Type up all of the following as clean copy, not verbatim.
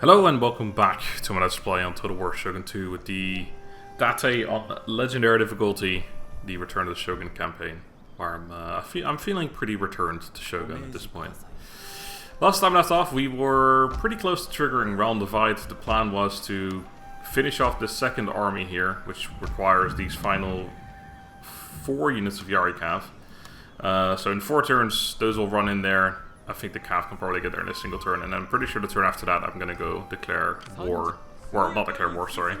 Hello and welcome back to my Let's Play on Total War Shogun 2 with the Date on Legendary difficulty, the Return of the Shogun campaign, where I'm feeling pretty returned to Shogun at this point. Last time left off, we were pretty close to triggering Realm Divide. The plan was to finish off the second army here, which requires these final 4 units of Yari Cav. So in 4 turns, those will run in there. I think the Cav can probably get there in a single turn, and I'm pretty sure the turn after that I'm gonna go declare war. Or not declare war, sorry.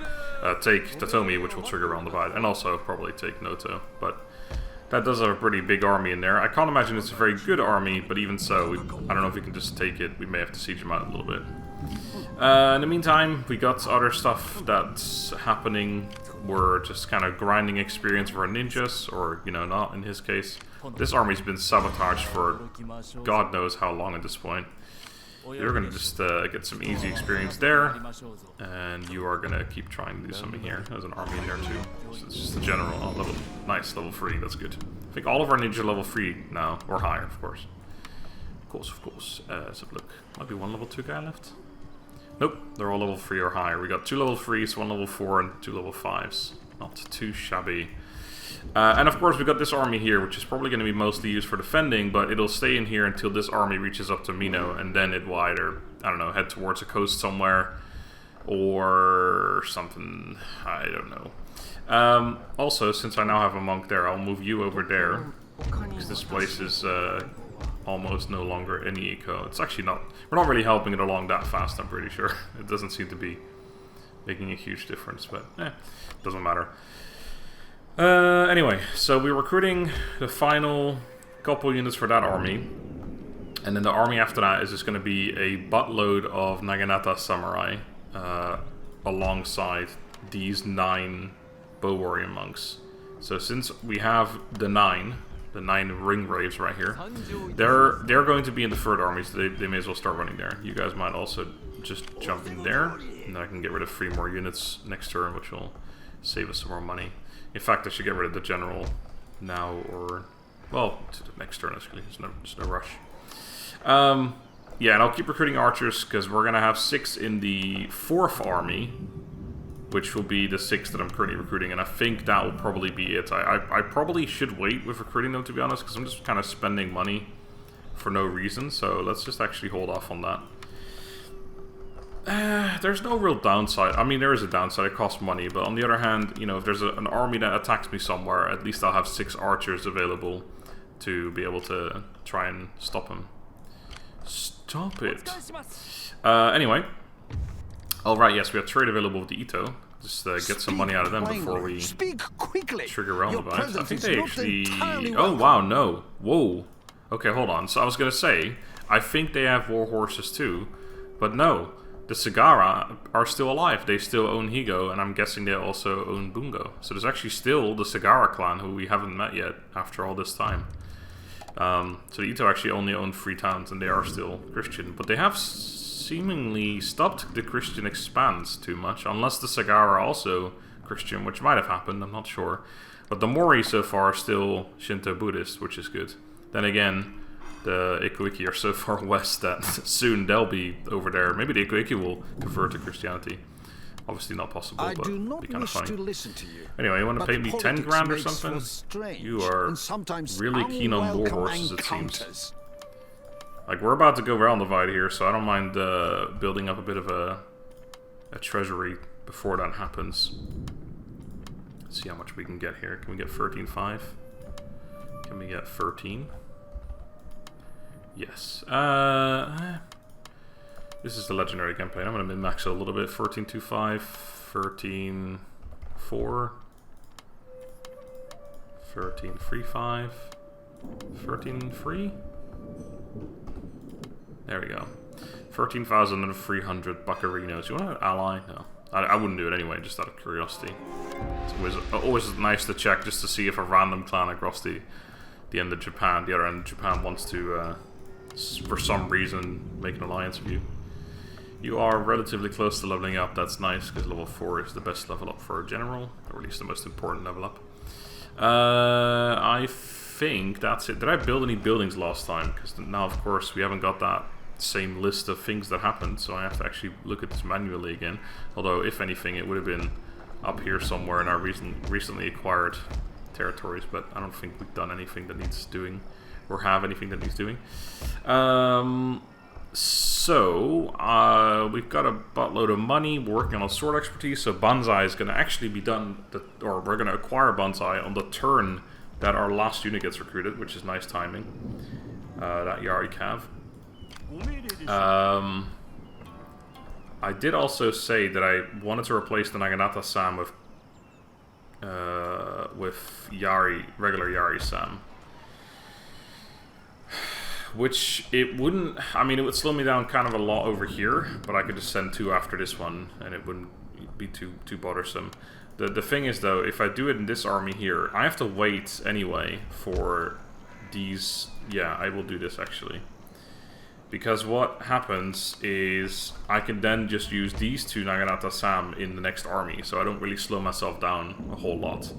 Take Tatomi, which will trigger Realm Divide, and also probably take Noto. But that does have a pretty big army in there. I can't imagine it's a very good army, but even so, I don't know if we can just take it. We may have to siege him out a little bit. In the meantime, we got other stuff that's happening. We're just kind of grinding experience for our ninjas, or, you know, not in his case. This army's been sabotaged for God knows how long at this point. You're going to just get some easy experience there, and you are going to keep trying to do something here. There's an army in there too. So it's just a general level. Nice, level 3, that's good. I think all of our ninja are level 3 now, or higher, of course. Of course. Let's have a look. Might be one level 2 guy left. Nope, they're all level 3 or higher. We got 2 level 3s, 1 level 4, and 2 level 5s. Not too shabby. And of course we got this army here, which is probably going to be mostly used for defending, but it'll stay in here until this army reaches up to Mino, and then it will either, I don't know, head towards a coast somewhere, or something, I don't know. Also, since I now have a monk there, I'll move you over there, because this place is almost no longer any eco. It's actually not, we're not really helping it along that fast, I'm pretty sure. It doesn't seem to be making a huge difference, but doesn't matter. Anyway, so we're recruiting the final couple units for that army, and then the army after that is just going to be a buttload of Naginata samurai alongside these 9 bow warrior monks. So since we have the 9 ring raves right here, they're going to be in the third army, so they may as well start running there. You guys might also just jump in there, and then I can get rid of 3 more units next turn, which will save us some more money. In fact, I should get rid of the general now, or, well, to the next turn, actually. There's no rush. Yeah, and I'll keep recruiting archers, because we're going to have 6 in the 4th army, which will be the 6 that I'm currently recruiting, and I think that will probably be it. I probably should wait with recruiting them, to be honest, because I'm just kind of spending money for no reason, so let's just actually hold off on that. There's no real downside. I mean, there is a downside. It costs money, but on the other hand, you know, if there's an army that attacks me somewhere, at least I'll have 6 archers available to be able to try and stop him. Stop it. Anyway. Alright, yes, we have trade available with the Ito. Just get some money out of them before we trigger Realm Divide. I think they actually... Oh, wow, no. Whoa. Okay, hold on. So I was going to say, I think they have war horses too, but no. The Sagara are still alive. They still own Higo, and I'm guessing they also own Bungo. So there's actually still the Sagara clan, who we haven't met yet after all this time. So the Ito actually only own 3 towns, and they are still Christian. But they have seemingly stopped the Christian expanse too much, unless the Sagara are also Christian, which might have happened, I'm not sure. But the Mori so far are still Shinto Buddhist, which is good. Then again, the Ikuiki are so far west that soon they'll be over there. Maybe the Ikuiki will convert to Christianity. Obviously not possible, but it'll be kind of funny. Anyway, you want to pay me 10 grand or something? You are really keen on war horses, it seems. Like, we're about to go Realm Divide here, so I don't mind building up a bit of a treasury before that happens. Let's see how much we can get here. Can we get 13.5? Can we get 13? Yes. This is the legendary campaign. I'm going to min-max it a little bit. 13.25, 13.4, 13.35, 13.3. There we go. 13,300 buccarinos. You want an ally? No. I wouldn't do it anyway, just out of curiosity. It's always nice to check just to see if a random clan across the end of Japan, the other end of Japan, wants to, for some reason, make an alliance with you. You are relatively close to leveling up. That's nice, because level 4 is the best level up for a general, or at least the most important level up. I think that's it. Did I build any buildings last time? Because now, of course, we haven't got that same list of things that happened, so I have to actually look at this manually again. Although, if anything, it would have been up here somewhere in our recently acquired territories, but I don't think we've done anything that needs doing, or have anything that needs doing. So, we've got a buttload of money, we're working on sword expertise, so Banzai is going to actually be done, or we're going to acquire Banzai on the turn that our last unit gets recruited, which is nice timing. That Yari Cav. I did also say that I wanted to replace the Naginata Sam with Yari, regular Yari Sam. Which it wouldn't, I mean, it would slow me down kind of a lot over here, but I could just send 2 after this one, and it wouldn't be too bothersome. The thing is, though, if I do it in this army here, I have to wait anyway for these. Yeah, I will do this actually. Because what happens is I can then just use these 2 Naginata Sam in the next army, so I don't really slow myself down a whole lot.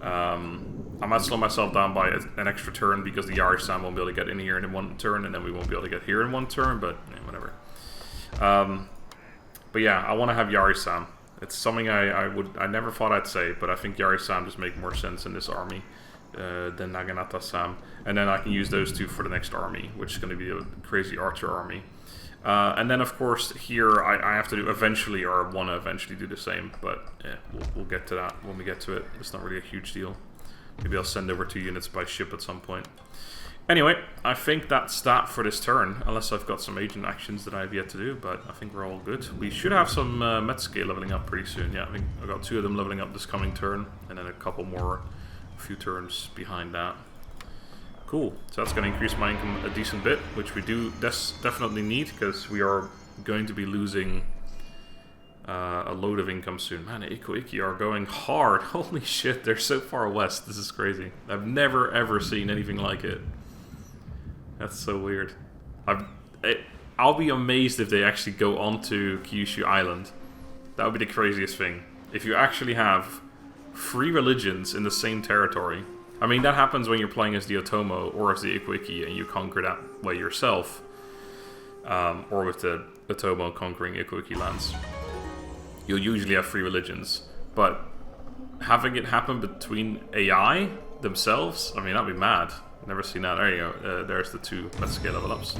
I might slow myself down by an extra turn because the Yari Sam won't be able to get in here in 1 turn, and then we won't be able to get here in 1 turn, but yeah, whatever. But yeah, I want to have Yari Sam. It's something I never thought I'd say, but I think Yari Sam just make more sense in this army than Naginata Sam. And then I can use those 2 for the next army, which is going to be a crazy archer army. And then, of course, here I have to do eventually, or want to eventually do the same, but yeah, we'll get to that when we get to it. It's not really a huge deal. Maybe I'll send over 2 units by ship at some point. Anyway, I think that's that for this turn, unless I've got some agent actions that I have yet to do, but I think we're all good. We should have some Metsuke leveling up pretty soon. Yeah, I think I've got 2 of them leveling up this coming turn, and then a couple more, a few turns behind that. Cool, so that's going to increase my income a decent bit, which we do definitely need, because we are going to be losing a load of income soon. Man, Iko-Iki are going hard. Holy shit, they're so far west. This is crazy. I've never ever seen anything like it. That's so weird. I'll be amazed if they actually go onto Kyushu Island. That would be the craziest thing. If you actually have 3 religions in the same territory. I mean, that happens when you're playing as the Otomo or as the Iko-Iki and you conquer that way yourself. Or with the Otomo conquering Iko-Iki lands. You'll usually have 3 religions. But having it happen between AI themselves, I mean, that'd be mad. Never seen that. There you go. There's the 2 Metsuke level ups.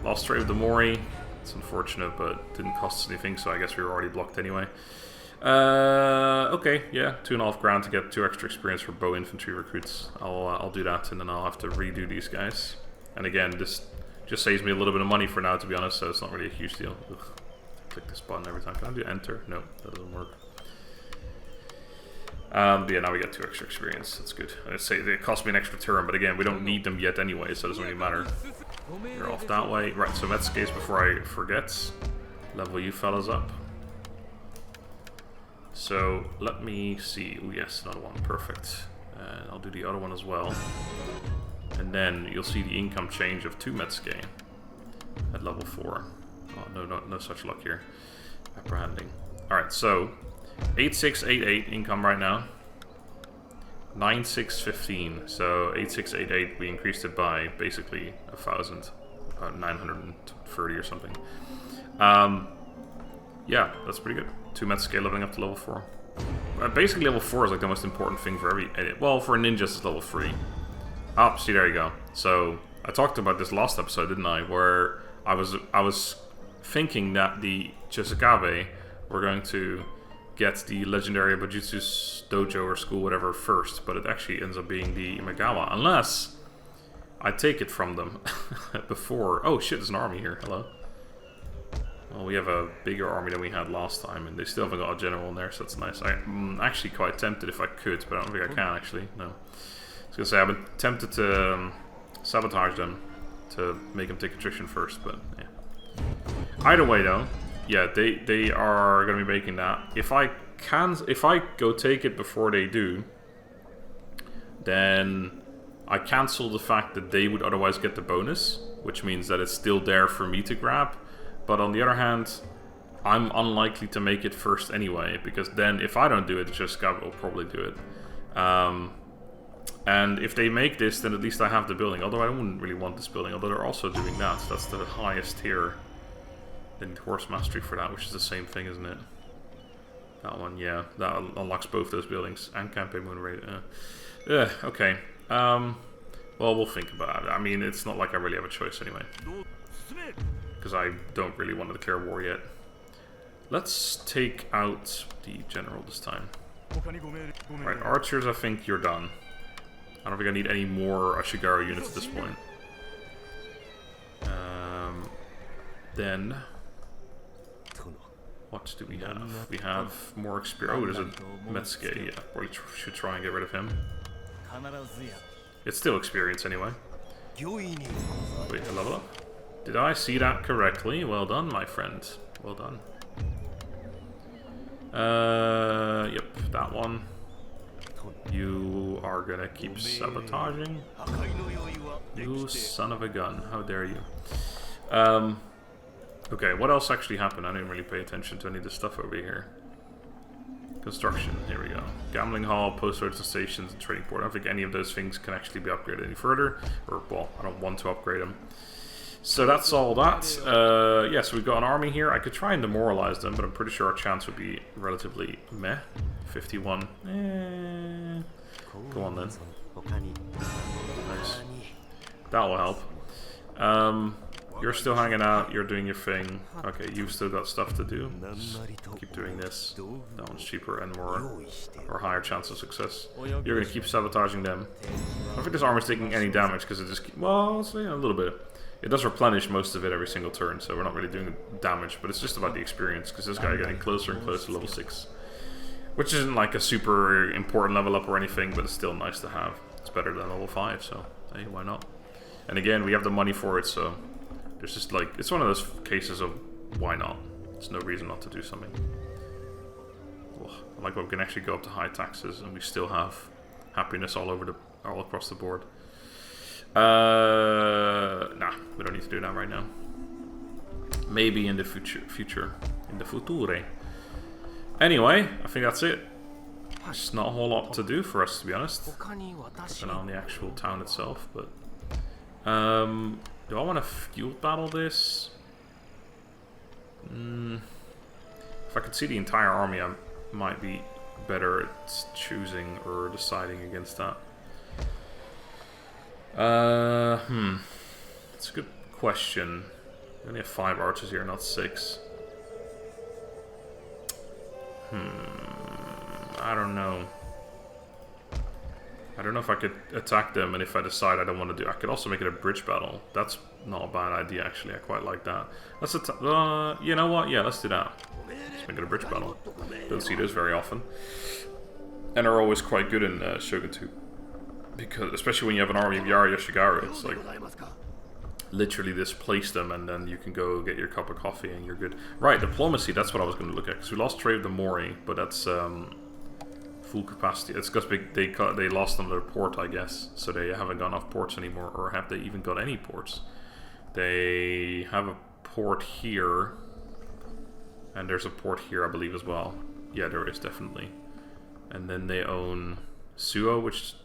Lost trade with the Mori. It's unfortunate, but didn't cost us anything, so I guess we were already blocked anyway. Okay, yeah, 2.5 grand to get 2 extra experience for bow infantry recruits. I'll do that, and then I'll have to redo these guys. And again, this just saves me a little bit of money for now, to be honest, so it's not really a huge deal. Ugh. Click this button every time. Can I do enter? No, that doesn't work. But yeah, now we get 2 extra experience. That's good. I'd say it cost me an extra turn, but again, we don't need them yet anyway, so it doesn't really matter. You're off that way. Right, so Metsuke's before I forget. Level you fellas up. So, let me see. Oh yes, another one. Perfect. And I'll do the other one as well. And then you'll see the income change of 2 Metsuke at level 4. Oh, no such luck here. Apprehending. Alright, so 8688 income right now. 9615. So 8688, we increased it by basically 1,000. About 930 or something. Yeah, that's pretty good. 2 Metsuke leveling up to level 4. Basically level 4 is like the most important thing for every... Well, for ninjas it's level 3. Oh, see, there you go. So, I talked about this last episode, didn't I? Where I was thinking that the Chisakabe were going to get the legendary Bujutsu dojo or school, whatever, first, but it actually ends up being the Imagawa, unless I take it from them before. Oh shit, there's an army here. Hello. Well, we have a bigger army than we had last time, and they still haven't got a general in there, so that's nice. I'm actually quite tempted if I could, but I don't think I can actually. No. I was gonna say I've been tempted to sabotage them to make them take attrition first, but yeah. Either way, though, yeah, they are gonna be making that. If I go take it before they do, then I cancel the fact that they would otherwise get the bonus, which means that it's still there for me to grab. But on the other hand, I'm unlikely to make it first anyway, because then if I don't do it, just Gab will probably do it. And if they make this, then at least I have the building. Although I wouldn't really want this building. Although they're also doing that. So that's the highest tier. They need horse mastery for that, which is the same thing, isn't it? That one, yeah. That unlocks both those buildings. And campaign moon rate. Okay. Well, we'll think about it. I mean, it's not like I really have a choice anyway. Because I don't really want to declare war yet. Let's take out the general this time. Right, archers, I think you're done. I don't think I need any more Ashigaru units at this point. Then... what do we have? We have more experience. Oh, there's a Metsuge. Yeah, we should try and get rid of him. It's still experience anyway. Wait, a level up? Did I see that correctly? Well done, my friend. Well done. Yep, that one. You are gonna keep sabotaging. You son of a gun. How dare you. Okay, what else actually happened? I didn't really pay attention to any of this stuff over here. Construction, here we go. Gambling hall, post roads and stations, and trading port. I don't think any of those things can actually be upgraded any further. Or, well, I don't want to upgrade them. So that's all that. Yeah, so we've got an army here. I could try and demoralize them, but I'm pretty sure our chance would be relatively meh. 51. Go on then. Nice. That'll help. You're still hanging out, you're doing your thing. Okay, you've still got stuff to do. Just keep doing this. That one's cheaper and more, or higher chance of success. You're gonna keep sabotaging them. I don't think this armor's taking any damage because it just, well, I'll say a little bit. It does replenish most of it every single turn, so we're not really doing damage, but it's just about the experience, because this guy is getting closer and closer to level 6. Which isn't like a super important level up or anything, but it's still nice to have. It's better than level 5, so hey, why not? And again, we have the money for it, so there's just like, it's one of those cases of why not? There's no reason not to do something. Ugh, I like what we can actually go up to high taxes, and we still have happiness all across the board. Nah, we don't need to do that right now. Maybe in the future. In the future. Anyway, I think that's it. There's not a whole lot to do for us, to be honest. Keeping on the actual town itself, but... do I want to feud battle this? If I could see the entire army, I might be better at choosing or deciding against that. It's a good question. We only have 5 archers here, not 6. I don't know. I don't know if I could attack them, and if I decide I don't want to do... I could also make it a bridge battle. That's not a bad idea, actually. I quite like that. Let's you know what? Yeah, let's do that. Let's make it a bridge battle. Don't see those very often. And are always quite good in Shogun 2. Because, especially when you have an army of Yara Yoshigaru, it's like... literally displace them, and then you can go get your cup of coffee and you're good. Right, diplomacy, that's what I was going to look at. Because we lost trade with the Mori, but that's... full capacity. It's because they lost on their port, I guess, so they haven't got enough ports anymore, or have they even got any ports? They have a port here, and there's a port here, I believe, as well. Yeah, there is definitely. And then they own Suo, which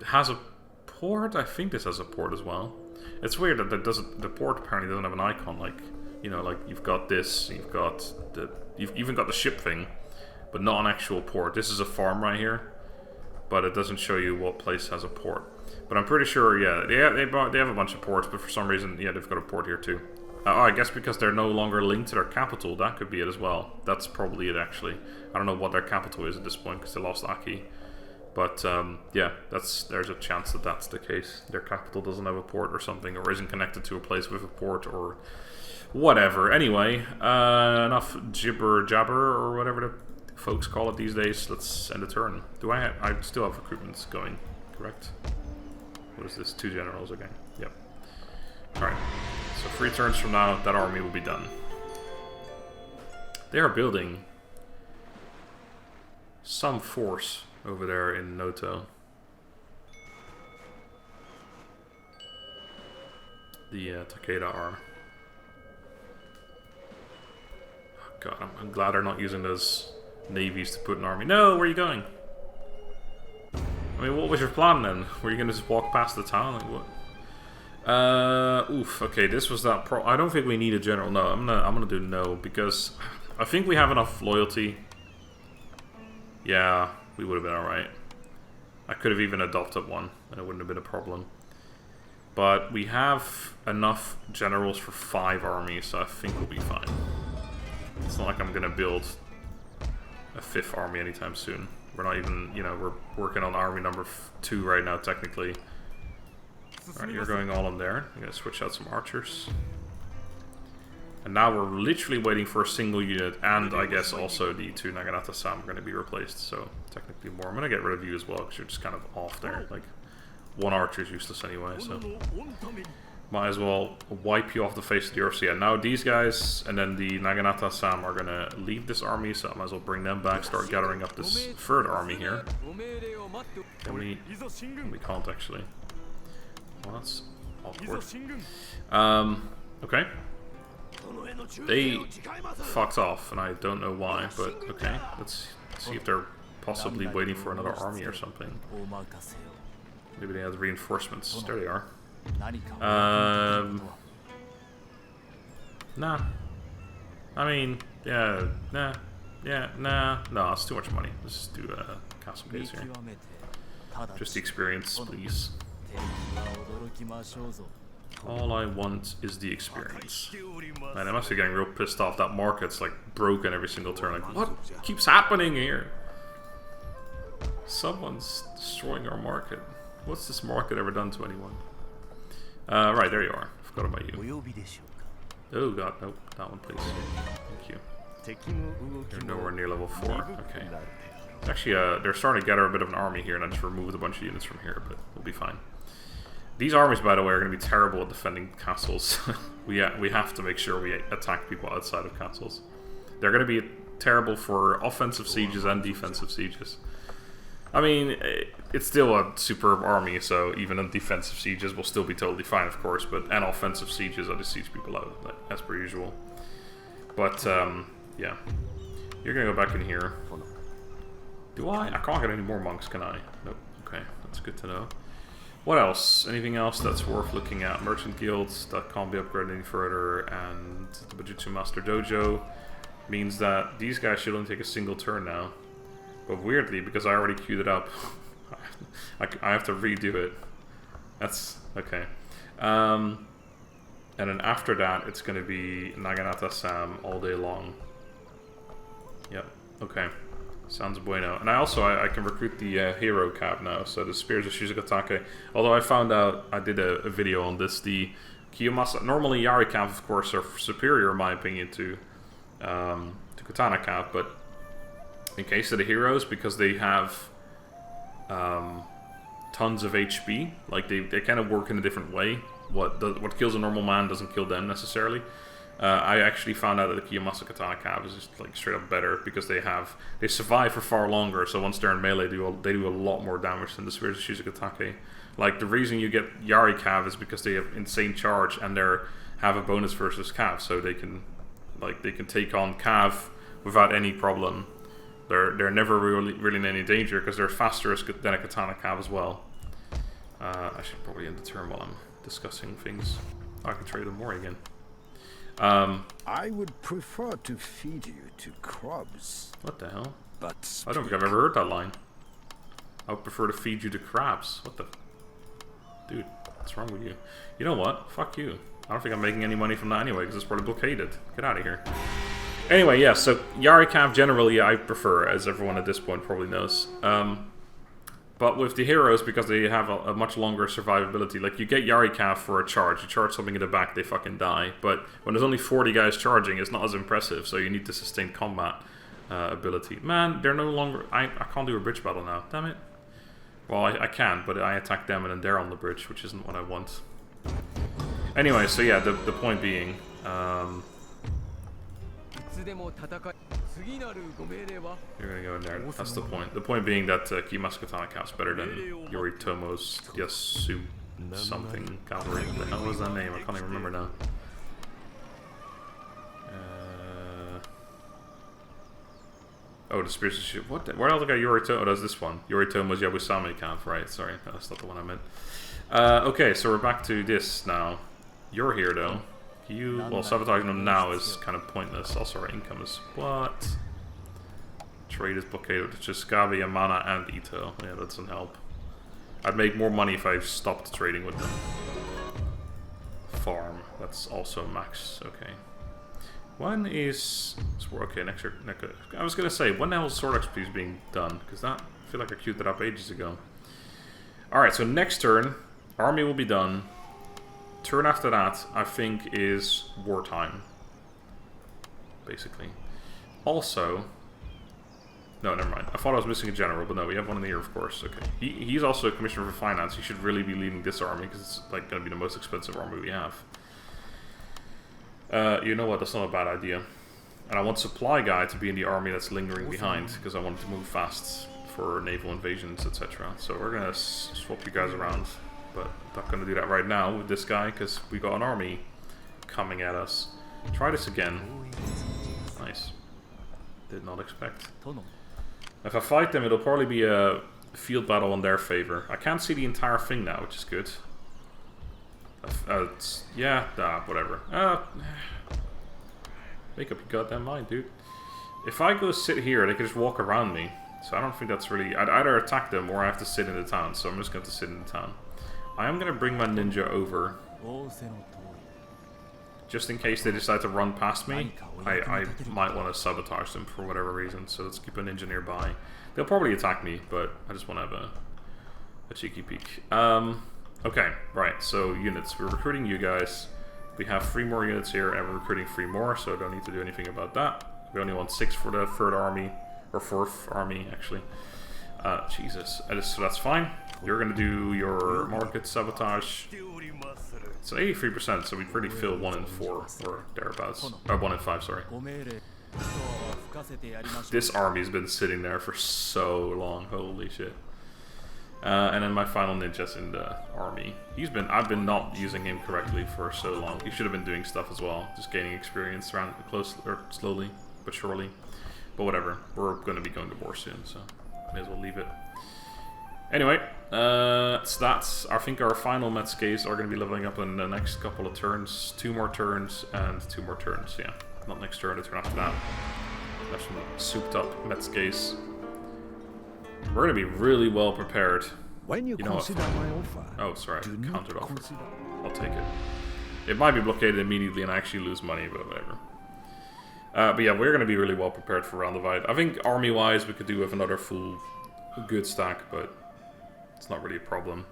has a port. I think this has a port as well. It's weird that the port apparently doesn't have an icon. Like, you know, like you've got this, you've even got the ship thing. But not an actual port. This is a farm right here, but it doesn't show you what place has a port. But I'm pretty sure, yeah, they have a bunch of ports, but for some reason, yeah, they've got a port here too. Oh, I guess because they're no longer linked to their capital, that could be it as well. That's probably it, actually. I don't know what their capital is at this point, because they lost Aki. But, yeah, there's a chance that that's the case. Their capital doesn't have a port or something, or isn't connected to a place with a port, or whatever. Anyway, enough jibber-jabber, or whatever the folks call it these days. Let's end the turn. I still have recruitments going, correct? What is this? 2 generals again. Yep. Alright. So 3 turns from now, that army will be done. They are building some force over there in Noto. The Takeda arm. Oh god, I'm glad they're not using those navies to put an army. No, where are you going? I mean, what was your plan then? Were you gonna just walk past the town? Like what? Oof. Okay, this was that I don't think we need a general. No, I'm gonna do no because I think we have enough loyalty. Yeah, we would have been alright. I could have even adopted one, and it wouldn't have been a problem. But we have enough generals for 5 armies, so I think we'll be fine. It's not like I'm gonna build a 5th army anytime soon. We're not even, you know, we're working on army number 2 right now, technically. Alright, you're going all in there. I'm gonna switch out some archers. And now we're literally waiting for a single unit, and I guess also the 2 Naginata-sama are going to be replaced, so technically more. I'm going to get rid of you as well, because you're just kind of off there. Like, 1 archer is useless anyway, so might as well wipe you off the face of the earth. So yeah, now these guys, and then the Naginata-sama are going to leave this army, so I might as well bring them back, start gathering up this 3rd army here. Can we can't actually. Well, that's awkward. Okay. They fucked off, and I don't know why, but okay. Let's see if they're possibly waiting for another army or something. Maybe they have reinforcements. There they are. Nah. I mean, yeah, nah. Yeah, nah. No, it's too much money. Let's just do castle gates here. Just the experience, please. All I want is the experience. Man, I must be getting real pissed off. That market's like broken every single turn. Like, what keeps happening here? Someone's destroying our market. What's this market ever done to anyone? Right, there you are. Forgot about you. Oh god, nope. That one, please. Thank you. You're nowhere near level 4. Okay. Actually, they're starting to gather a bit of an army here, and I just removed a bunch of units from here, but we'll be fine. These armies, by the way, are going to be terrible at defending castles. we have to make sure we attack people outside of castles. They're going to be terrible for offensive sieges and defensive sieges. I mean, it's still a superb army, so even in defensive sieges will still be totally fine, of course. But and offensive sieges, I just siege people out, like, as per usual. But yeah, you're going to go back in here. Do I? I can't get any more monks, can I? Nope. Okay, that's good to know. What else? Anything else that's worth looking at? Merchant guilds that can't be upgraded any further, and the Bujutsu Master Dojo means that these guys should only take a single turn now. But weirdly, because I already queued it up, I have to redo it. That's okay. And then after that, it's going to be Naginata-sama all day long. Yep. Okay. Sounds bueno. And I can recruit the hero cab now, so the Spears of Shizugatake. Although I found out, I did a video on this, the Kiyomasa, normally Yari cab, of course, are superior in my opinion to Katana cab, but in case of the heroes, because they have tons of HP, like they kind of work in a different way. What kills a normal man doesn't kill them necessarily. I actually found out that the Kiyomasa Katana cab is just like straight up better because they survive for far longer. So once they're in melee, they do a lot more damage than the Spears of Shizugatake. Like the reason you get Yari cav is because they have insane charge and they have a bonus versus cav, so they can take on cav without any problem. They're never really in any danger because they're faster than a Katana cav as well. I should probably end the turn while I'm discussing things. I can trade them more again. I would prefer to feed you to crabs. What the hell? But I don't think I've ever heard that line. I would prefer to feed you to crabs. What the... Dude, what's wrong with you? You know what? Fuck you. I don't think I'm making any money from that anyway, because it's probably blockaded. Get out of here. Anyway, yeah, so Yari Cav generally I prefer, as everyone at this point probably knows. But with the heroes, because they have a much longer survivability, like you get Yari Cav for a charge. You charge something in the back, they fucking die. But when there's only 40 guys charging, it's not as impressive, so you need to sustain combat ability. Man, they're no longer... I can't do a bridge battle now, damn it. Well, I can, but I attack them and then they're on the bridge, which isn't what I want. Anyway, so yeah, the point being... You're gonna go in there, that's the point. The point being that Kiyomasa Katana Cav is better than Yoritomo's Yasu something cavalry. What the hell was that name? I can't even remember now. Oh, the spiritual ship. What? Where else I got Yoritomo? Oh, that's this one. Yoritomo's Yabusame camp. Right, sorry. That's not the one I meant. Okay, so we're back to this now. You're here, though. Well, sabotaging them now is kind of pointless. Also, our income is what? Trade is blockaded with Chiskabi, Yamana, and Ito. Yeah, that doesn't help. I'd make more money if I stopped trading with them. Farm. That's also max. Okay. When is... Okay, next year... I was gonna say, when the hell is Sword XP being done? Because that... I feel like I queued that up ages ago. Alright, so next turn, army will be done. Turn after that, I think, is wartime. Basically. Also... No, never mind. I thought I was missing a general, but no, we have one in the year, of course. Okay. He's also a commissioner for finance. He should really be leading this army, because it's like going to be the most expensive army we have. You know what? That's not a bad idea. And I want supply guy to be in the army that's lingering behind, because I want it to move fast for naval invasions, etc. So we're going to swap you guys around. But I'm not going to do that right now with this guy, because we got an army coming at us. Try this again. Nice. Did not expect. If I fight them, it'll probably be a field battle in their favor. I can't see the entire thing now, which is good. Yeah, whatever. Make up your goddamn mind, dude. If I go sit here, they can just walk around me. So I don't think that's really... I'd either attack them or I have to sit in the town. So I'm just going to sit in the town. I am going to bring my ninja over. Just in case they decide to run past me, I might want to sabotage them for whatever reason. So let's keep a ninja nearby. They'll probably attack me, but I just want to have a cheeky peek. Okay, right, so units. We're recruiting you guys. We have 3 more units here, and we're recruiting 3 more, so I don't need to do anything about that. We only want 6 for the 3rd army, or 4th army, actually. Jesus, so that's fine. You're going to do your market sabotage. It's 83%, so we'd really fill 1 in 4, or thereabouts. 1 in 5, sorry. This army's been sitting there for so long, holy shit. And then my final ninja's in the army. I've been not using him correctly for so long. He should have been doing stuff as well, just gaining experience around slowly but surely. But whatever, we're going to be going to war soon, so may as well leave it. Anyway, so that's, I think our final Metsukeis are going to be leveling up in the next couple of turns. 2 more turns and 2 more turns, yeah. Not next turn, the turn after that. That's some souped up Metsukeis. We're going to be really well prepared. When you consider my offer, oh, sorry, countered offer. I'll take it. It might be blockaded immediately and I actually lose money, but whatever. But yeah, we're going to be really well prepared for Round Divide. I think army-wise we could do with another full good stack, but it's not really a problem.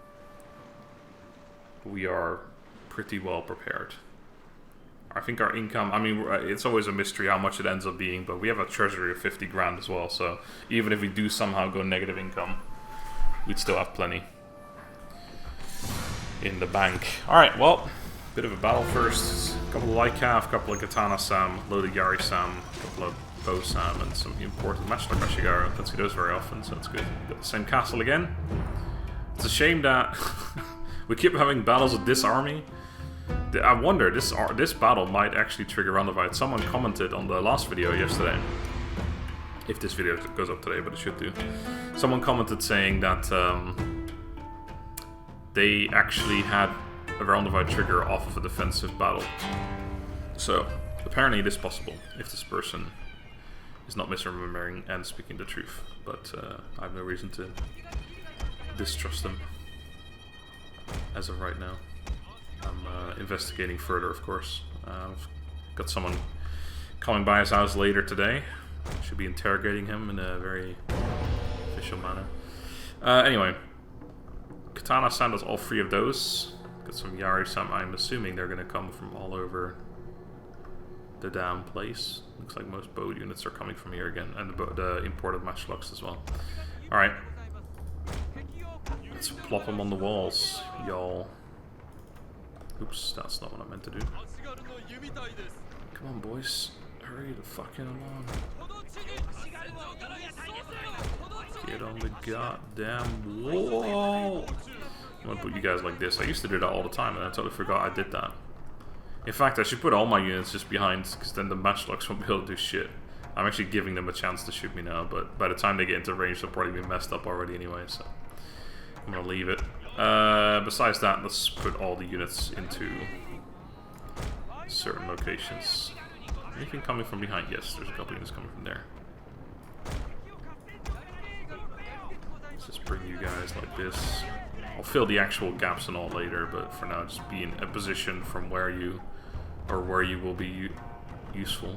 We are pretty well prepared. I think our income, I mean, it's always a mystery how much it ends up being, but we have a treasury of 50 grand as well, so even if we do somehow go negative income, we'd still have plenty in the bank. Alright, well, bit of a battle first. A couple of light calf, a couple of katana sam, loaded yari sam, a couple of bow sam, and some imported matchlock Ashigara. Don't see those very often, so that's good. Got the same castle again. It's a shame that we keep having battles with this army. I wonder, this battle might actually trigger Round Divide. Someone commented on the last video yesterday, if this video goes up today, but it should do. Someone commented saying that they actually had a Round Divide trigger off of a defensive battle. So, apparently it is possible, if this person is not misremembering and speaking the truth. But I have no reason to distrust them as of right now. I'm investigating further, of course. I've got someone coming by his house later today. Should be interrogating him in a very official manner. Anyway, Katana Sam does all 3 of those. Got some Yari Sam. I'm assuming they're going to come from all over the damn place. Looks like most bow units are coming from here again, and the imported matchlocks as well. Alright. Let's plop them on the walls, y'all. Oops, that's not what I meant to do. Come on, boys. Hurry the fucking along. Get on the goddamn wall. I'm gonna put you guys like this. I used to do that all the time, and I totally forgot I did that. In fact, I should put all my units just behind, because then the matchlocks won't be able to do shit. I'm actually giving them a chance to shoot me now, but by the time they get into range, they'll probably be messed up already anyway, so I'm gonna leave it. Besides that, let's put all the units into certain locations. Anything coming from behind? Yes, there's a couple units coming from there. Let's just bring you guys like this. I'll fill the actual gaps and all later, but for now, just be in a position from where you will be useful.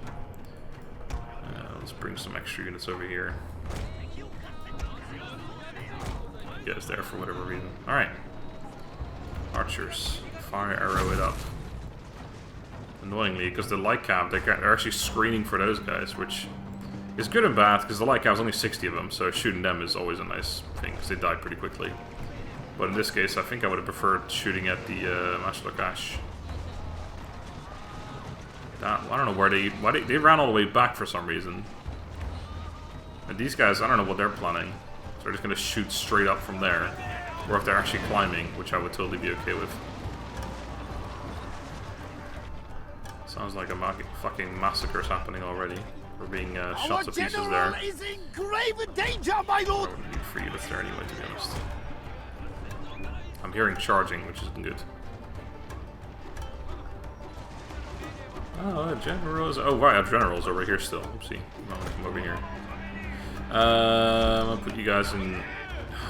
Let's bring some extra units over here. You guys there for whatever reason. Alright. Archers. Fire arrow it up. Annoyingly, because the light cab, they're actually screening for those guys, which is good and bad, because the light cab's only 60 of them, so shooting them is always a nice thing, because they die pretty quickly. But in this case, I think I would have preferred shooting at the Mashlakash. I don't know where they ran all the way back for some reason. And these guys, I don't know what they're planning. So they're just going to shoot straight up from there. Or if they're actually climbing, which I would totally be okay with. Sounds like a fucking massacre's happening already. We're being shot to pieces there. Is in grave danger, my lord. I need 3 units there anyway, to be honest. I'm hearing charging, which isn't good. Oh, generals. Oh, right, our general's over here still. Oopsie. I'm gonna come over here. I'm gonna put you guys in.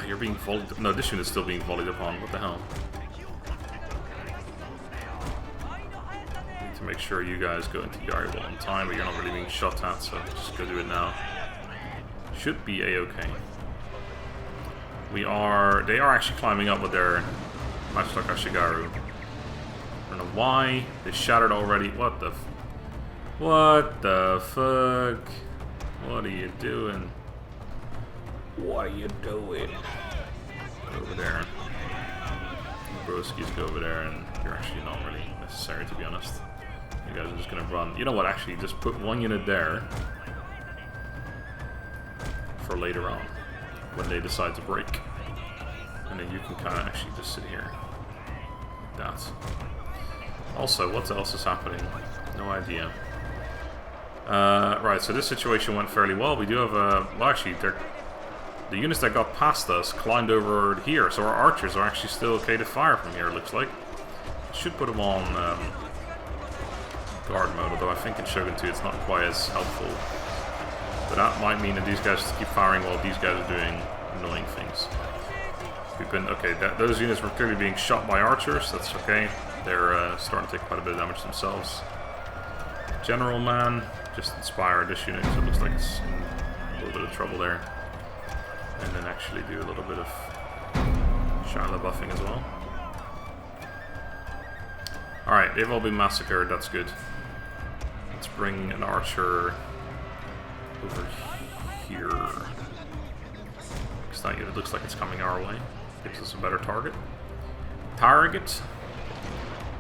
You're being volleyed. No, this unit's still being volleyed upon. What the hell? Need to make sure you guys go into the area on time, but you're not really being shot at, so just go do it now. Should be a-okay. They are actually climbing up with their Matchlock Ashigaru. I don't know why. They shattered already. What the fuck? What are you doing? What are you doing? Go over there. Broskies go over there, and you're actually not really necessary, to be honest. You guys are just gonna run. You know what, actually, just put 1 unit there for later on, when they decide to break. And then you can kind of actually just sit here. Like that. Also, what else is happening? No idea. Right, so this situation went fairly well. We do have a... Well, actually, the units that got past us climbed over here, so our archers are actually still okay to fire from here, it looks like. Should put them on guard mode, although I think in Shogun 2 it's not quite as helpful. But that might mean that these guys just keep firing while these guys are doing annoying things. We've been... Okay, those units were clearly being shot by archers, that's okay. They're starting to take quite a bit of damage themselves. General man just inspired this unit, so it looks like it's in a little bit of trouble there. And then actually do a little bit of Shyla buffing as well. Alright, they've all been massacred, that's good. Let's bring an archer over here. Because that unit looks like it's coming our way. Gives us a better target.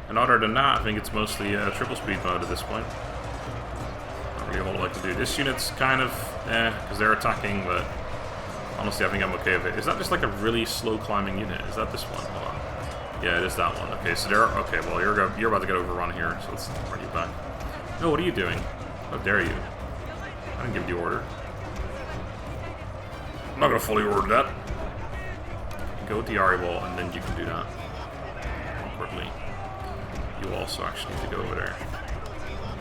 And other than that, I think it's mostly triple speed mode at this point. Not really a whole lot to do. This unit's kind of because they're attacking, but honestly, I think I'm okay with it. Is that just like a really slow climbing unit? Is that this one? Hold on. Yeah, it is that one. Okay, so they're okay. Well, you're about to get overrun here, so let's bring you back. No, what are you doing? How dare you? I didn't give you the order. I'm not gonna fully order that. Go with the Ari wall, and then you can do that awkwardly. You also actually need to go over there.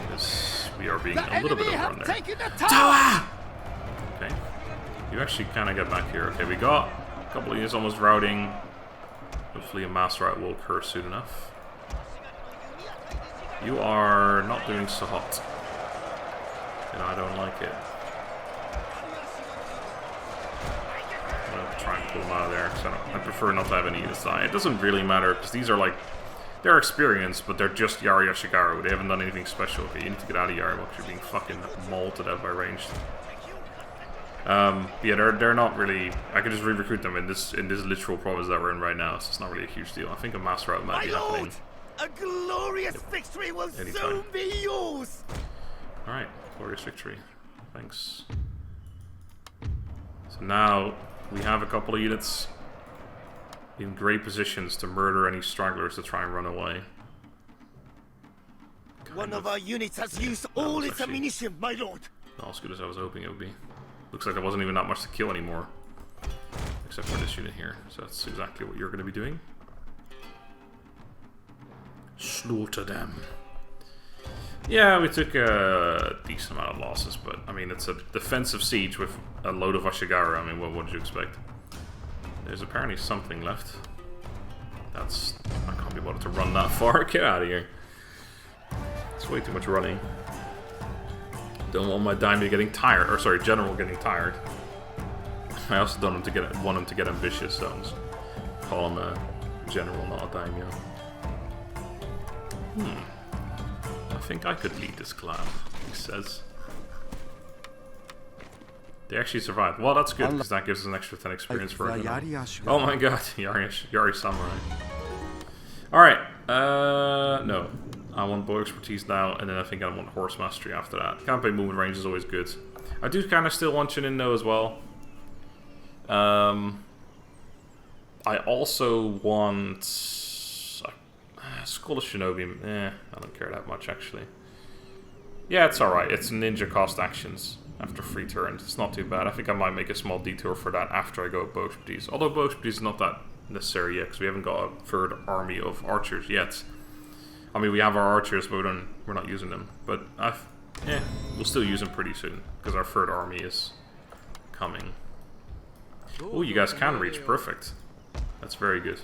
Because we are being a little bit overrun there. Tower! Okay. You actually kind of get back here. Okay, we got a couple of units almost routing. Hopefully a mass rout will occur soon enough. You are not doing so hot. And I don't like it. I'm going to try and pull them out of there. Because I prefer not to have any units die. It doesn't really matter, because these are like... They're experienced, but they're just Yari Yashigaru. They haven't done anything special. Okay, you need to get out of Yari because you're being fucking mauled out by ranged. Yeah, they're not really... I can just re-recruit them in this literal province that we're in right now, so it's not really a huge deal. I think a mass rout might be happening. A glorious victory will soon be yours! Alright, glorious victory. Thanks. So now, we have a couple of units in great positions to murder any stragglers to try and run away. One of our units has used all its ammunition, my lord. Not as good as I was hoping it would be. Looks like there wasn't even that much to kill anymore. Except for this unit here. So that's exactly what you're going to be doing. Slaughter them. Yeah, we took a decent amount of losses, but I mean, it's a defensive siege with a load of Ashigaru. I mean, what did you expect? There's apparently something left. That's... I can't be bothered to run that far. Get out of here. It's way too much running. Don't want my Daimyo getting tired, or sorry, General getting tired. I also don't want him to get ambitious, so I'm just call him a General, not a Daimyo. I think I could lead this clan, he says. They actually survived. Well, that's good, because that gives us an extra 10 experience for it. Oh my god, Yari Samurai. Alright, no. I want bow expertise now, and then I think I want horse mastery after that. Campaign movement range is always good. I do kind of still want Chunin though as well. I also want School of Shinobi. I don't care that much actually. Yeah, it's alright. It's ninja cost actions after 3 turns. It's not too bad. I think I might make a small detour for that after I go with bow expertise. Although bow expertise is not that necessary yet, because we haven't got a third army of archers yet. I mean, we have our archers, but we're not using them. But we'll still use them pretty soon, because our third army is coming. Oh, you guys can reach. Perfect. That's very good.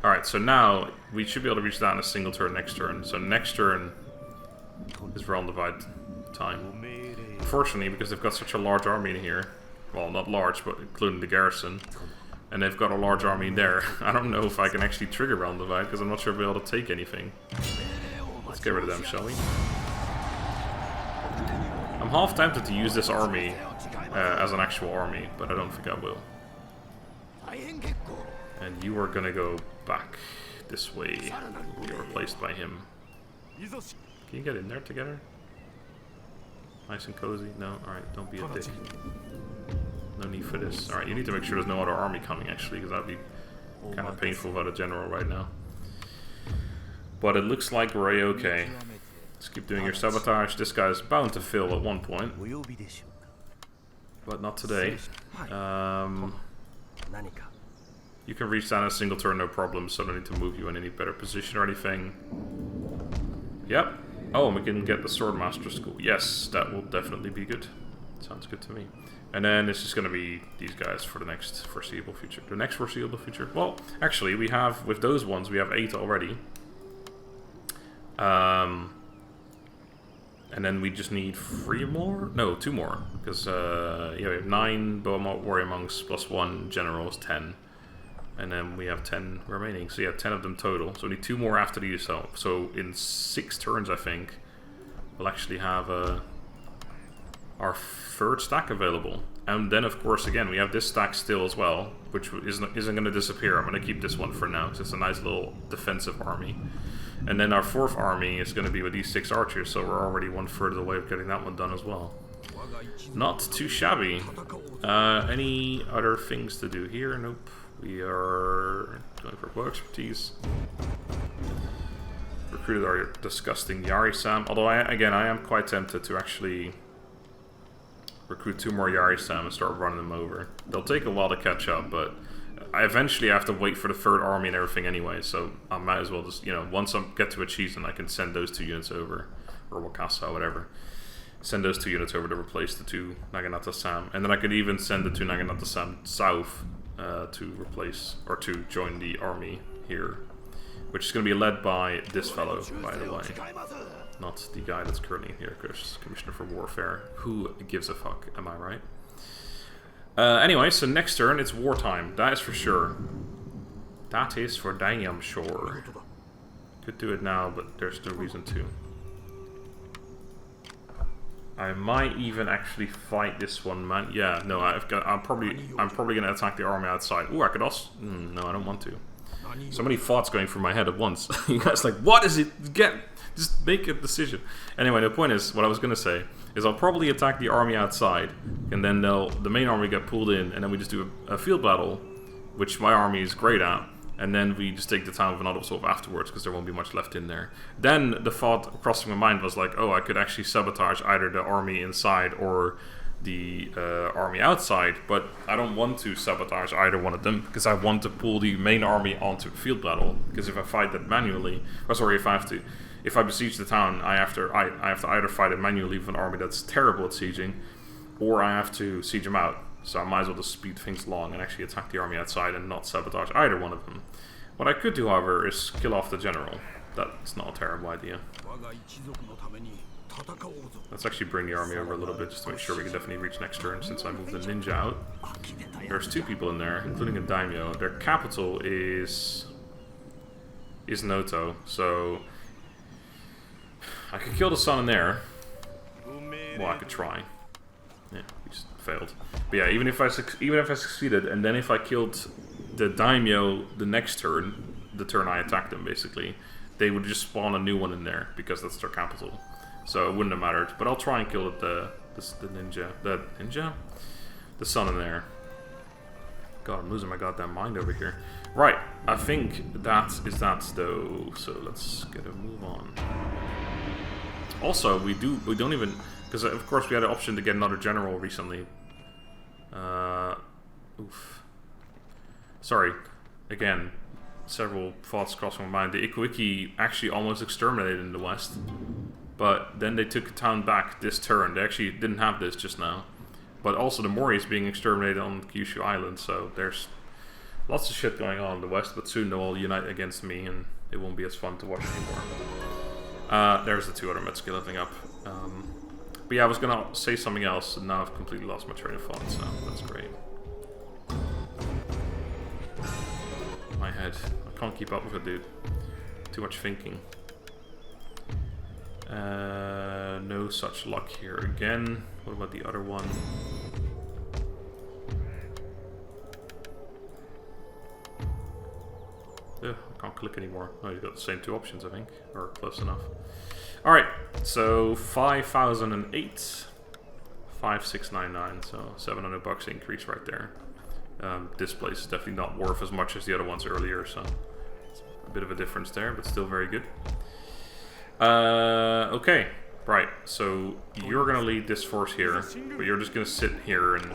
Alright, so now we should be able to reach that in a single turn next turn. So next turn is realm divide time. Unfortunately, because they've got such a large army in here, well, not large, but including the garrison, and they've got a large army there, I don't know if I can actually trigger realm divide, because I'm not sure if I'll be able to take anything. Let's get rid of them, shall we? I'm half tempted to use this army as an actual army, but I don't think I will. And you are gonna go back this way. We'll be replaced by him. Can you get in there together? Nice and cozy? No? Alright, don't be a dick. No need for this. Alright, you need to make sure there's no other army coming actually, because that'd be kind of painful without a general right now. But it looks like we're okay. Let's keep doing your sabotage. This guy's bound to fail at one point. But not today. You can reach that in a single turn, no problem, so I don't need to move you in any better position or anything. Yep. Oh, and we can get the Swordmaster School. Yes, that will definitely be good. Sounds good to me. And then it's just going to be these guys for the next foreseeable future. The next foreseeable future? Well, actually, we have, with those ones, we have 8 already. And then we just need 3 more? No, 2 more. Because, yeah, we have 9 Warrior Monks plus 1 Generals, 10. And then we have 10 remaining. So yeah, 10 of them total. So we need 2 more after these. So in 6 turns, I think, we'll actually have our 3rd stack available. And then, of course, again, we have this stack still as well, which isn't going to disappear. I'm going to keep this one for now, because it's a nice little defensive army. And then our 4th army is going to be with these 6 archers, so we're already 1/3 of the way of getting that one done as well. Not too shabby. Any other things to do here? Nope. We are going for bow expertise. Recruited our disgusting Yari-Sam. Although, I am quite tempted to actually recruit 2 more Yari-Sam and start running them over. They'll take a while to catch up, but I eventually have to wait for the 3rd army and everything anyway, so I might as well just, you know, once I get to a Chizen, I can send those 2 units over, or Wakasa, whatever. Send those 2 units over to replace the 2 Naginata-Sam, and then I could even send the 2 Naginata-Sam south to replace, or to join the army here, which is going to be led by this fellow, by the way. Not the guy that's currently here, Commissioner for Warfare. Who gives a fuck, am I right? Anyway, so next turn, it's wartime. That is for sure. That is for damn sure. Could do it now, but there's no reason to. I might even actually fight this one, man. Yeah, no, I'm probably gonna attack the army outside. Ooh, I could also. No, I don't want to. So many thoughts going through my head at once. You guys like, what is it? Just make a decision. Anyway, the point is, what I was gonna say is I'll probably attack the army outside, and then the main army get pulled in, and then we just do a field battle, which my army is great at, and then we just take the town of Anadolsov afterwards, because there won't be much left in there. Then the thought crossing my mind was like, oh, I could actually sabotage either the army inside or the army outside, but I don't want to sabotage either one of them, because I want to pull the main army onto a field battle, because if I fight that manually, or sorry, if I besiege the town, I have to either fight it manually with an army that's terrible at sieging, or I have to siege them out. So I might as well just speed things along and actually attack the army outside and not sabotage either one of them. What I could do, however, is kill off the general. That's not a terrible idea. Let's actually bring the army over a little bit just to make sure we can definitely reach next turn, since I moved the ninja out. There's 2 people in there, including a Daimyo. Their capital is Noto, so I could kill the sun in there. Well, I could try. Yeah, we just failed. But yeah, even if I succeeded, and then if I killed the Daimyo the next turn, the turn I attacked them basically, they would just spawn a new one in there because that's their capital. So it wouldn't have mattered. But I'll try and kill the sun in there. God, I'm losing my goddamn mind over here. Right, I think that is that though. So let's get a move on. Also, we don't even. Because, of course, we had an option to get another general recently. Oof. Sorry. Again, several thoughts crossing my mind. The Ikwiki actually almost exterminated in the west. But then they took a town back this turn. They actually didn't have this just now. But also the Mori is being exterminated on Kyushu Island. So there's lots of shit going on in the west. But soon they'll all unite against me and it won't be as fun to watch anymore. There's the 2 other Metsuki leveling up. But yeah, I was gonna say something else, and now I've completely lost my train of thought, so that's great. My head. I can't keep up with it, dude. Too much thinking. No such luck here again. What about the other one? Ugh, I can't click anymore. Oh, you've got the same 2 options, I think. Or close enough. Alright, so 5,008, 5,699, so $700 increase right there. This place is definitely not worth as much as the other ones earlier, so it's a bit of a difference there, but still very good. Okay, right, so you're gonna lead this force here, but you're just gonna sit here and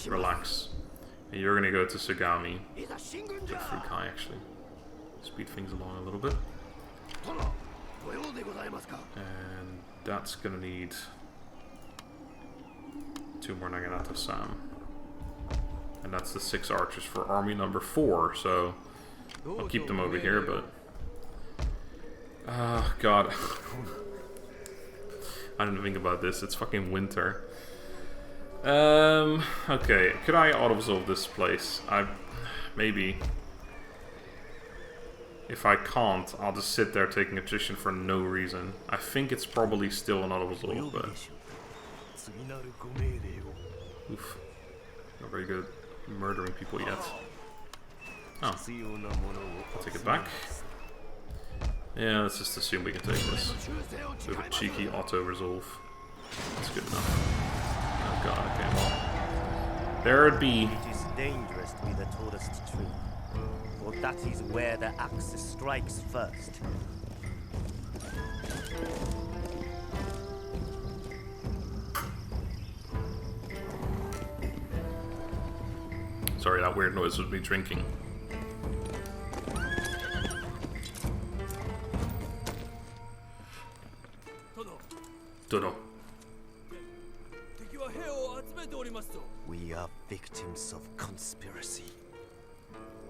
relax. And you're gonna go to Sagami, to Fukai actually. Speed things along a little bit. And that's gonna need 2 more Naginata Sam. And that's the 6 archers for army number 4, so I'll keep them over here, but... God. I didn't think about this, it's fucking winter. Okay, could I auto-resolve this place? Maybe. If I can't, I'll just sit there taking attrition for no reason. I think it's probably still an auto-resolve, but... Oof. Not very good at murdering people yet. Oh. I'll take it back. Yeah, let's just assume we can take this. With a cheeky auto-resolve. That's good enough. Oh god, okay, well... There it be. It is dangerous to be the tallest tree. For that is where the axe strikes first. Sorry, that weird noise was me drinking. Dodo. We are victims of conspiracy.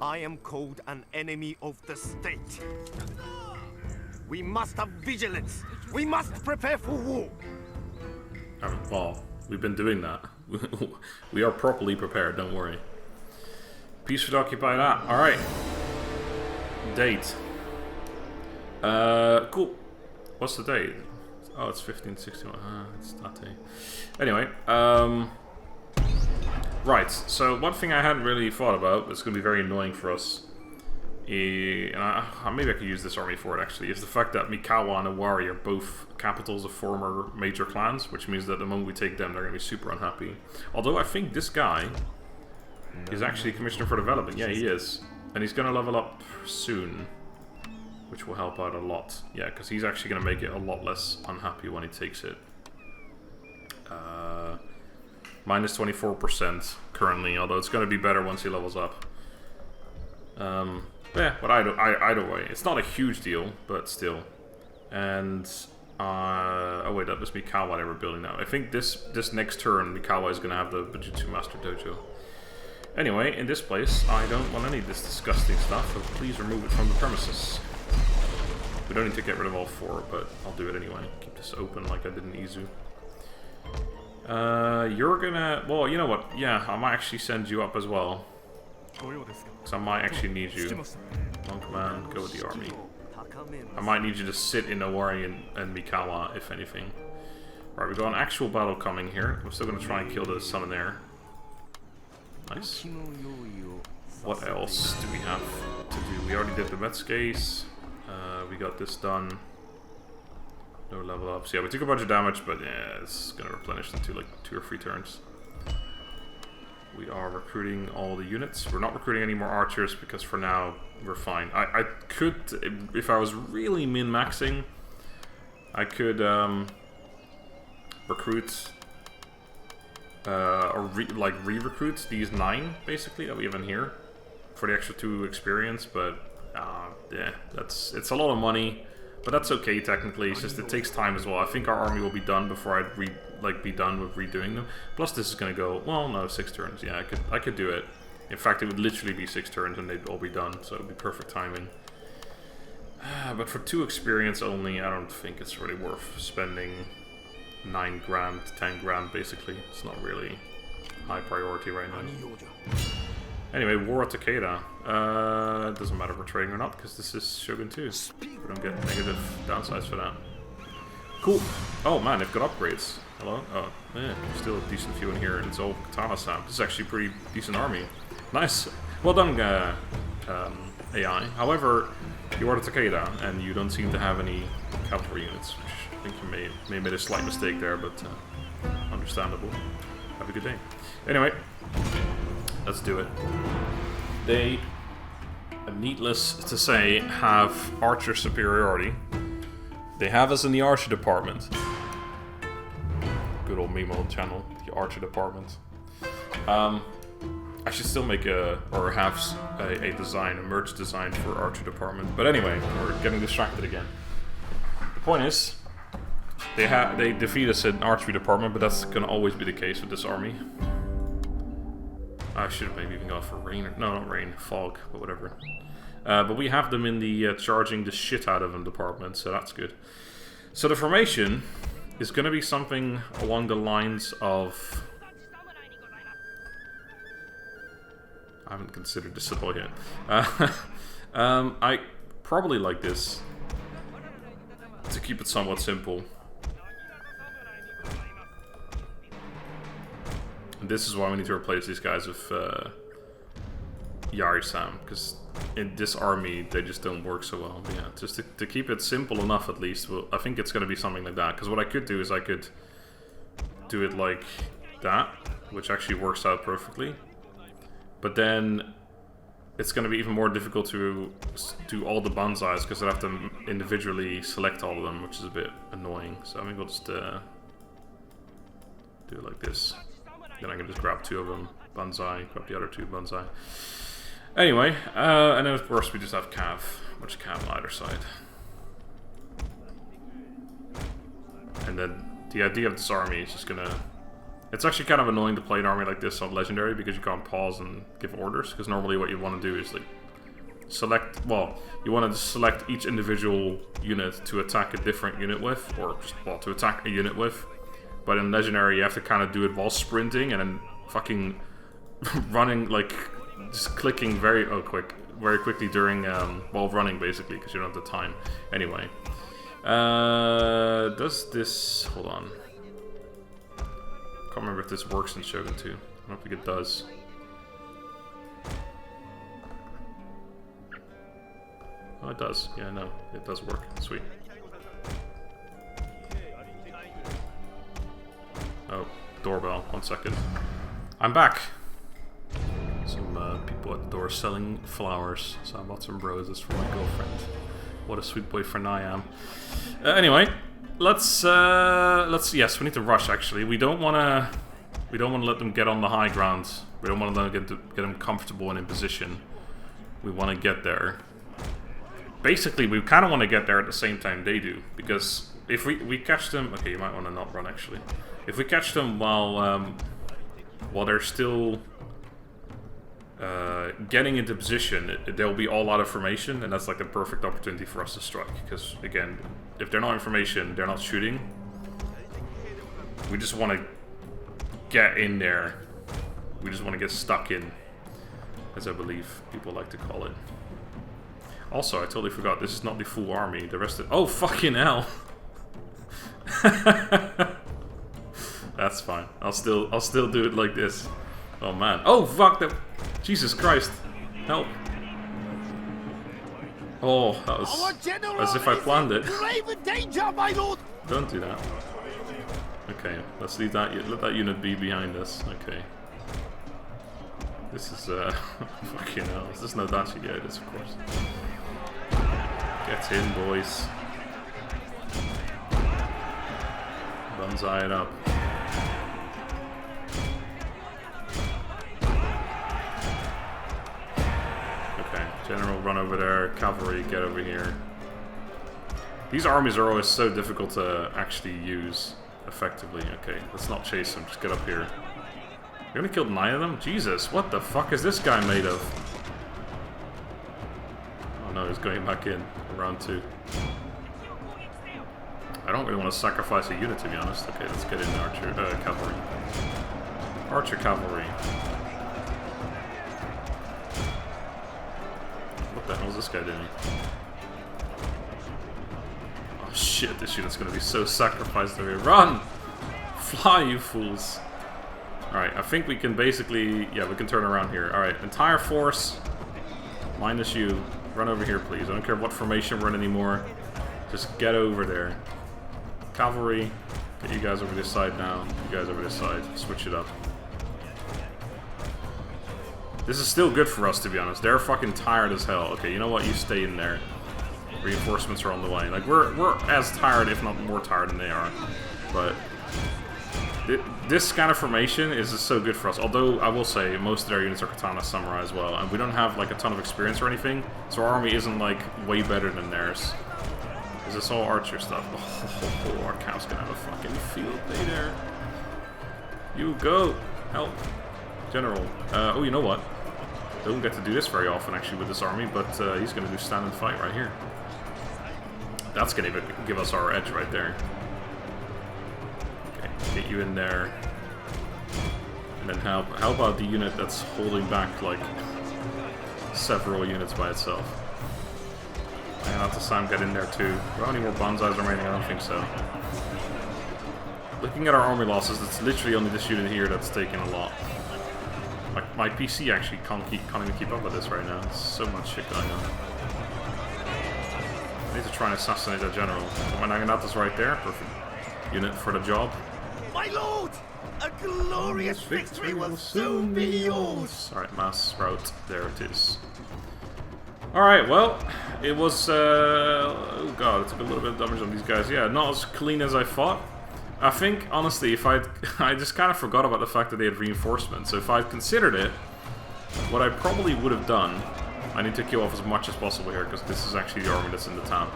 I am called an enemy of the state. We must have vigilance. We must prepare for war. Well, we've been doing that. We are properly prepared, don't worry. Peace should occupy that. Alright. Date. Cool. What's the date? Oh, it's 1561. It's that day. Anyway, right, so one thing I hadn't really thought about, that's going to be very annoying for us, and maybe I could use this army for it actually, is the fact that Mikawa and Owari are both capitals of former major clans, which means that the moment we take them, they're going to be super unhappy. Although I think this guy is actually Commissioner for Development. Yeah, he is. And he's going to level up soon, which will help out a lot. Yeah, because he's actually going to make it a lot less unhappy when he takes it. Minus 24% currently, although it's going to be better once he levels up. Yeah, but either way, it's not a huge deal, but still. And oh wait, that must be Mikawa they were building now. I think this next turn, Mikawa is going to have the Bujutsu Master Dojo. Anyway, in this place, I don't want any of this disgusting stuff, so please remove it from the premises. We don't need to get rid of all 4, but I'll do it anyway. Keep this open like I did in Izu. You're gonna... Well, you know what? Yeah, I might actually send you up as well. Because I might actually need you. Monk man, go with the army. I might need you to sit in Owari and Mikawa, if anything. Alright, we've got an actual battle coming here. I'm still gonna try and kill the summoner. Nice. What else do we have to do? We already did the Mets case. We got this done. No level ups. Yeah, we took a bunch of damage, but yeah, it's gonna replenish into like 2 or 3 turns. We are recruiting all the units. We're not recruiting any more archers because for now we're fine. I could, if I was really min-maxing, I could recruit or re-recruit these 9 basically that we have in here for the extra 2 experience, but yeah, it's a lot of money, but that's okay technically. It's just it takes time as well. I think our army will be done before I'd be done with redoing them. Plus this is gonna go, well, no, 6 turns. Yeah, I could do it. In fact, it would literally be 6 turns and they'd all be done, so it would be perfect timing. But for 2 experience only, I don't think it's really worth spending 9 grand, 10 grand basically. It's not really high priority right now. Anyway, War at Takeda. It doesn't matter if we're trading or not, because this is Shogun 2. We don't get negative downsides for that. Cool. Oh man, they've got upgrades. Hello? Oh, yeah, still a decent few in here, and it's all Katana sound. This is actually a pretty decent army. Nice. Well done, AI. However, you are the Takeda, and you don't seem to have any cavalry units, which I think you may have made a slight mistake there, but understandable. Have a good day. Anyway, let's do it. They, needless to say, have archer superiority. They have us in the archer department. Good old meme on the channel, the archer department. I should still make a design, a merge design for archer department. But anyway, we're getting distracted again. The point is, they defeat us in archery department, but that's gonna always be the case with this army. I should have maybe even gone for rain. No, not rain, fog, but whatever. But we have them in the charging the shit out of them department, so that's good. So the formation is going to be something along the lines of... I haven't considered this at all yet. I probably like this to keep it somewhat simple. And this is why we need to replace these guys with Yari-san, because in this army they just don't work so well. But yeah, just to keep it simple enough at least, well, I think it's going to be something like that. Because what I could do is I could do it like that, which actually works out perfectly. But then it's going to be even more difficult to do all the banzais because I have to individually select all of them, which is a bit annoying. So I think we'll just do it like this. Then I can just grab 2 of them, banzai, grab the other 2 banzai. Anyway, and then of course we just have cav, much cav on either side. And then the idea of this army is just gonna... It's actually kind of annoying to play an army like this on Legendary because you can't pause and give orders, because normally what you want to do is like select, well, you want to select each individual unit to attack a different unit with, or just, well, to attack a unit with. But in Legendary you have to kind of do it while sprinting and then fucking running, like just clicking very quickly during while running basically, because you don't have the time. Anyway, does this, hold on, can't remember if this works in Shogun 2. I don't think it does. Oh, it does. Yeah, no, it does work. Sweet. Oh, doorbell. 1 second. I'm back. Some people couple at the door selling flowers. So I bought some roses for my girlfriend. What a sweet boyfriend I am. Anyway, let's yes, we need to rush. Actually, we don't want to let them get on the high ground. We don't want to get them comfortable and in position. We want to get there. Basically, we kind of want to get there at the same time they do, because if we catch them, okay, you might want to not run actually. If we catch them while they're still getting into position, they'll be all out of formation, and that's like the perfect opportunity for us to strike. Because again, if they're not in formation, they're not shooting. We just want to get in there. We just want to get stuck in, as I believe people like to call it. Also, I totally forgot, this is not the full army. The rest of... Oh, fucking hell! That's fine. I'll still do it like this. Oh man. Oh fuck that! Jesus Christ! Help! Oh, that was as if I planned it. Don't do that. Okay, let's leave that. Let that unit be behind us. Okay. This is fucking hell. This is no dachi this, of course. Get in, boys. Banzai it up. Okay, general, run over there. Cavalry, get over here. These armies are always so difficult to actually use effectively. Okay, let's not chase them. Just get up here. You're gonna kill 9 of them? Jesus, what the fuck is this guy made of? Oh no, he's going back in. Round 2. I don't really want to sacrifice a unit, to be honest. Okay, let's get in archer, cavalry. Archer cavalry. What the hell is this guy doing? Oh shit, this unit's gonna be so sacrificed over here. Run! Fly, you fools! Alright, I think we can basically... Yeah, we can turn around here. Alright, entire force, minus you. Run over here, please. I don't care what formation we're in anymore. Just get over there. Cavalry, get you guys over this side now. You guys over this side. Switch it up. This is still good for us, to be honest. They're fucking tired as hell. Okay, you know what? You stay in there. Reinforcements are on the way. Like, we're as tired, if not more tired than they are. But... this kind of formation is so good for us. Although, I will say, most of their units are Katana Samurai as well. And we don't have, like, a ton of experience or anything. So our army isn't, like, way better than theirs. Is this all archer stuff? Oh, our cow's gonna have a fucking field day there. You go! Help! General. Oh, you know what? Don't get to do this very often, actually, with this army. But he's gonna do stand and fight right here. That's gonna give us our edge right there. Get you in there, and then help out the unit that's holding back like several units by itself. And out to Sam, get in there too. Do I have any more bonsais remaining? I don't think so. Looking at our army losses, it's literally only this unit here that's taking a lot. Like my PC actually can't even keep up with this right now. There's so much shit going on. I need to try and assassinate that general. My Naganatas right there, perfect unit for the job. My lord! A glorious victory will soon be yours! Alright, mass sprout. There it is. Alright, well, it was, oh god, it took a little bit of damage on these guys. Yeah, not as clean as I thought. I think, honestly, if I just kind of forgot about the fact that they had reinforcements. So if I'd considered it, what I probably would have done, I need to kill off as much as possible here, because this is actually the army that's in the town.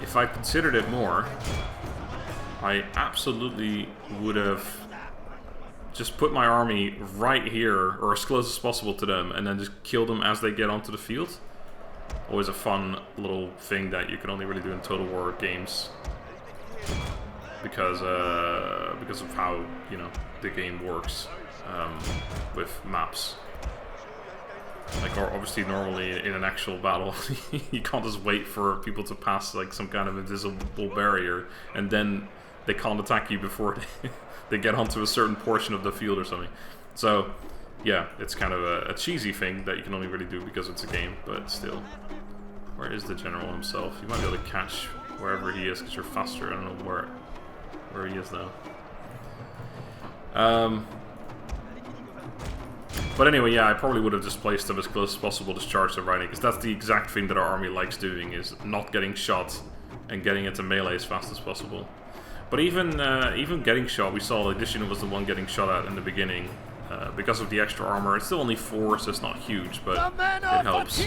If I considered it more, I absolutely would have just put my army right here, or as close as possible to them, and then just kill them as they get onto the field. Always a fun little thing that you can only really do in Total War games. Because of how, you know, the game works with maps. Like, obviously, normally in an actual battle, you can't just wait for people to pass, like, some kind of invisible barrier, and then they can't attack you before they get onto a certain portion of the field or something. So, yeah, it's kind of a cheesy thing that you can only really do because it's a game, but still. Where is the general himself? You might be able to catch wherever he is because you're faster. I don't know where he is, though. But anyway, yeah, I probably would have just placed them as close as possible to charge the riding, because that's the exact thing that our army likes doing, is not getting shot and getting into melee as fast as possible. But even getting shot, we saw like this unit was the one getting shot at in the beginning. Because of the extra armor, it's still only 4, so it's not huge, but it helps.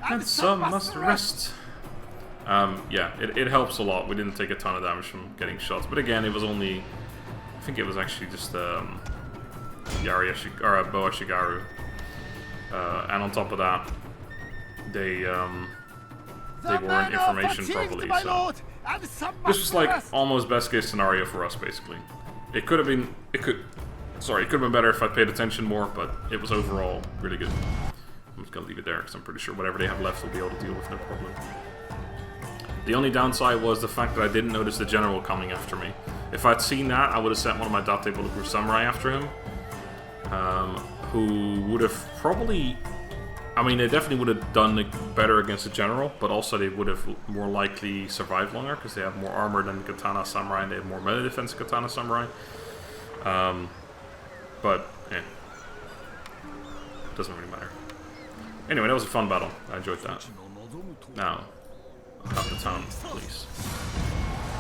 And some must rest. Yeah, it helps a lot. We didn't take a ton of damage from getting shots, but again, it was only, I think it was actually just Boa Shigaru, and on top of that, they weren't information properly. So this was like almost best case scenario for us, basically. It could have been, it could have been better if I paid attention more, but it was overall really good. I'm just gonna leave it there because I'm pretty sure whatever they have left will be able to deal with no problem. The only downside was the fact that I didn't notice the general coming after me. If I'd seen that, I would have sent one of my Date Bulletproof Samurai after him, who would have probably, I mean, they definitely would have done better against the general, but also they would have more likely survived longer because they have more armor than Katana Samurai and they have more melee defense than Katana Samurai. But, doesn't really matter. Anyway, that was a fun battle. I enjoyed that. Now, up the town, please.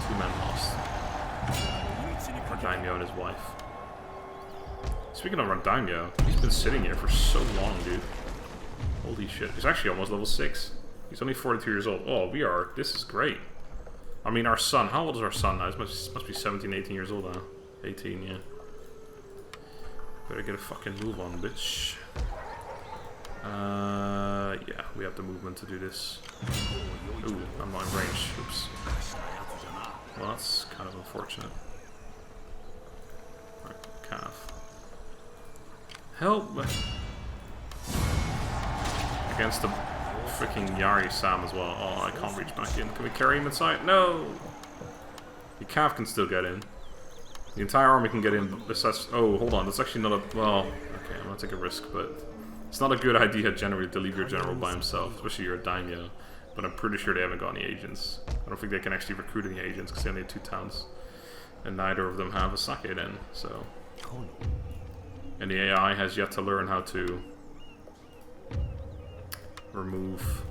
2 men lost. Our Daimyo and his wife. Speaking of our Daimyo, he's been sitting here for so long, dude. Holy shit. He's actually almost level 6. He's only 42 years old. Oh, this is great. I mean, our son, how old is our son now? He must be 17, 18 years old now. 18, yeah. Better get a fucking move on, bitch. Yeah, we have the movement to do this. Ooh, I'm not in range. Oops. Well, that's kind of unfortunate. Right, calf. Help! Against the freaking Yari Sam as well. Oh, I can't reach back in. Can we carry him inside? No! The calf can still get in. The entire army can get in. Oh, hold on. That's actually not a... Well, okay, I'm gonna take a risk, but... It's not a good idea generally to leave your general by himself, especially your Daimyo. But I'm pretty sure they haven't got any agents. I don't think they can actually recruit any agents because they only have 2 towns. And neither of them have a sake then, so... And the AI has yet to learn how to... remove...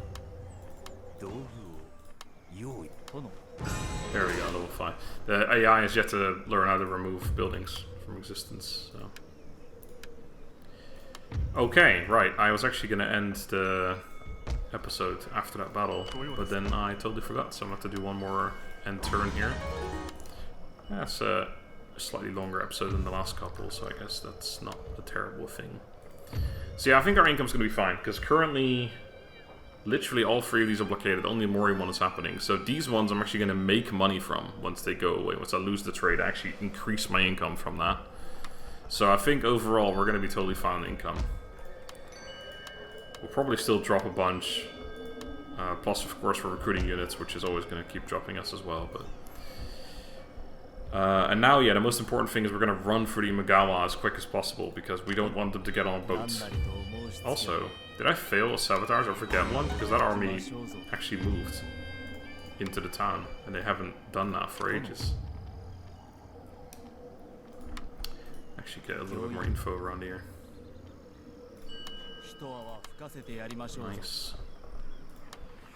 There we go, level 5. The AI has yet to learn how to remove buildings from existence, so... Okay, right, I was actually going to end the episode after that battle, but then I totally forgot, so I'm going to have to do one more end turn here. That's a slightly longer episode than the last couple, so I guess that's not a terrible thing. So yeah, I think our income's going to be fine, because currently, literally all 3 of these are blockaded, only the Mori one is happening. So these ones I'm actually going to make money from once they go away. Once I lose the trade, I actually increase my income from that. So I think overall we're going to be totally fine on income. We'll probably still drop a bunch. Plus, of course, for recruiting units, which is always going to keep dropping us as well. But and now, yeah, the most important thing is we're going to run for the Imagawa as quick as possible because we don't want them to get on boats. Also, did I fail a sabotage or forget one? Because that army actually moved into the town, and they haven't done that for ages. Actually get a little bit more info around here. Nice.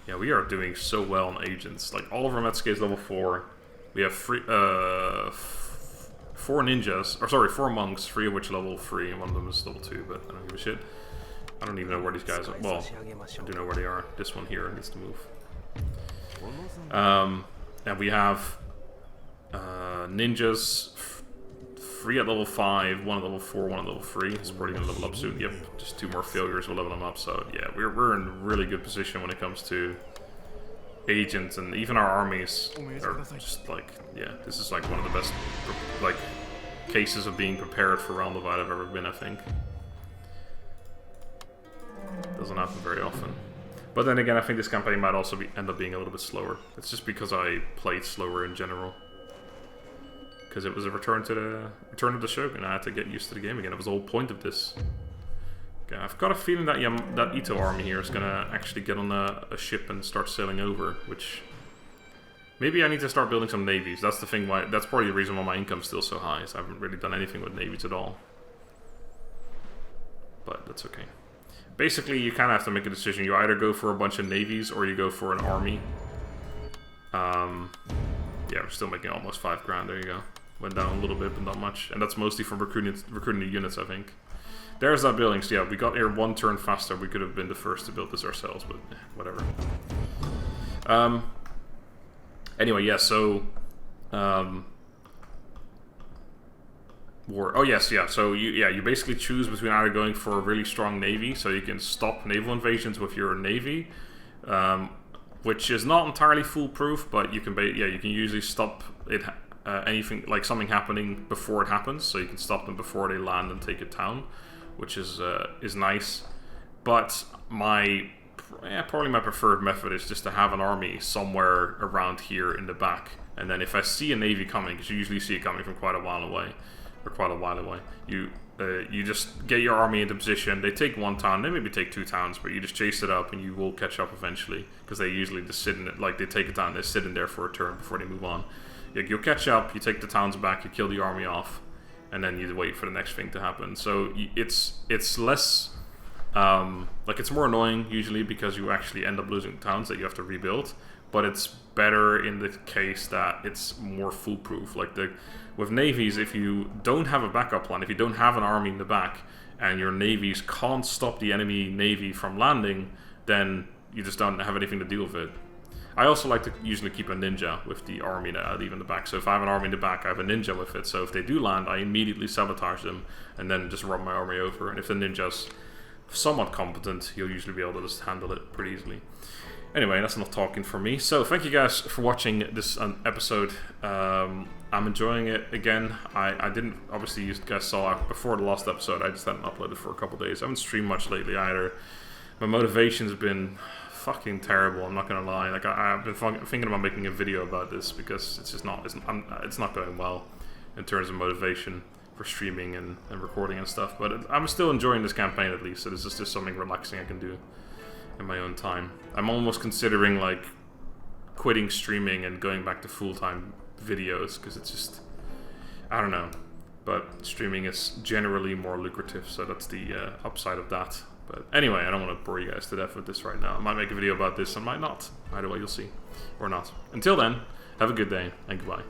Yeah, we are doing so well on agents. Like, all of our Metsuke is level 4. We have 4 ninjas, or sorry, 4 monks, 3 of which level 3, and one of them is level 2, but I don't give a shit. I don't even know where these guys are. Well, I do know where they are. This one here needs to move. And we have ninjas, 3 at level 5, 1 at level 4, 1 at level 3. It's probably going to level up soon. Yep, just 2 more failures will level them up. So yeah, we're in a really good position when it comes to agents, and even our armies are just like, yeah, this is like one of the best like cases of being prepared for round of I've ever been, I think. Doesn't happen very often. But then again, I think this campaign might also end up being a little bit slower. It's just because I played slower in general. Because it was a return of the Shogun. I had to get used to the game again. It was the whole point of this. Okay, I've got a feeling that that Ito army here is gonna actually get on a ship and start sailing over, which maybe I need to start building some navies. That's the thing. That's probably the reason why my income's still so high. Is I haven't really done anything with navies at all. but that's okay. Basically, you kind of have to make a decision. You either go for a bunch of navies or you go for an army. Yeah, we're still making almost 5 grand. There you go. Went down a little bit, but not much. And that's mostly from recruiting the units, I think. There's that building. So yeah, we got here 1 turn faster. We could have been the first to build this ourselves, but whatever. Anyway, yeah, so... war. Oh yes, yeah. So you basically choose between either going for a really strong navy, so you can stop naval invasions with your navy, which is not entirely foolproof, but you can you can usually stop it anything like something happening before it happens, so you can stop them before they land and take a town, which is nice. But probably my preferred method is just to have an army somewhere around here in the back, and then if I see a navy coming, because you usually see it coming from quite a while away. You just get your army into position. They take 1 town, they maybe take 2 towns, but you just chase it up and you will catch up eventually, because they usually just sit in it, like they take a town, they sit in there for a turn before they move on. You'll catch up, you take the towns back, you kill the army off, and then you wait for the next thing to happen. So it's less like it's more annoying usually because you actually end up losing towns that you have to rebuild, but it's better in the case that it's more foolproof. Like with navies, if you don't have a backup plan, if you don't have an army in the back, and your navies can't stop the enemy navy from landing, then you just don't have anything to deal with it. I also like to usually keep a ninja with the army that I leave in the back. So if I have an army in the back, I have a ninja with it. So if they do land, I immediately sabotage them and then just run my army over. And if the ninja's somewhat competent, you'll usually be able to just handle it pretty easily. Anyway, that's enough talking for me. So thank you guys for watching this episode. I'm enjoying it again. I didn't, obviously you guys saw before the last episode, I just hadn't uploaded for a couple days. I haven't streamed much lately either. My motivation's been fucking terrible, I'm not gonna lie. Like I've been thinking about making a video about this because it's just not, it's not going well in terms of motivation for streaming and recording and stuff. But I'm still enjoying this campaign at least. So this is just something relaxing I can do in my own time. I'm almost considering like quitting streaming and going back to full-time videos because it's just, I don't know. But streaming is generally more lucrative, so that's the upside of that. But anyway, I don't want to bore you guys to death with this right now. I might make a video about this, I might not. Either way, you'll see. Or not. Until then, have a good day, and goodbye.